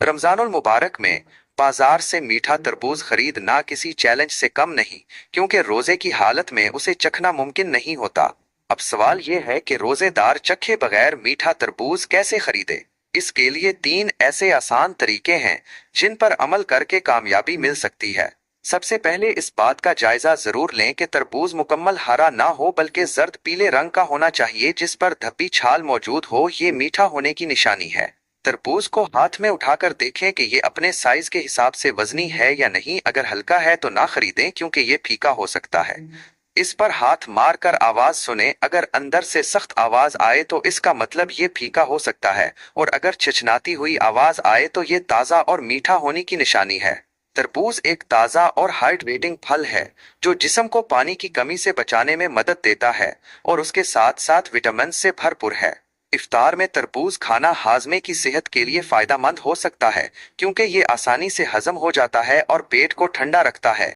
रमजानुल मुबारक में बाजार से मीठा तरबूज खरीदना किसी चैलेंज से कम नहीं, क्योंकि रोजे की हालत में उसे चखना मुमकिन नहीं होता। अब सवाल ये है कि रोजेदार चखे बगैर मीठा तरबूज कैसे खरीदे। इसके लिए तीन ऐसे आसान तरीके हैं जिन पर अमल करके कामयाबी मिल सकती है। सबसे पहले इस बात का जायजा जरूर लें कि तरबूज मुकम्मल हरा ना हो बल्कि जर्द पीले रंग का होना चाहिए, जिस पर धब्बी छाल मौजूद हो। ये मीठा होने की निशानी है। तरबूज को हाथ में उठाकर देखें कि ये अपने साइज के हिसाब से वजनी है या नहीं। अगर हल्का है तो ना खरीदें, क्योंकि ये फीका हो सकता है। इस पर हाथ मार कर आवाज सुने। अगर अंदर से सख्त आवाज आए तो इसका मतलब ये फीका हो सकता है, और अगर छिछनाती हुई आवाज आए तो ये ताजा और मीठा होने की निशानी है। तरबूज एक ताजा और हाइड्रेटिंग फल है जो जिस्म को पानी की कमी से बचाने में मदद देता है, और उसके साथ साथ विटामिन से भरपूर है। इफ्तार में तरबूज खाना हाजमे की सेहत के लिए फायदेमंद हो सकता है, क्योंकि ये आसानी से हजम हो जाता है और पेट को ठंडा रखता है।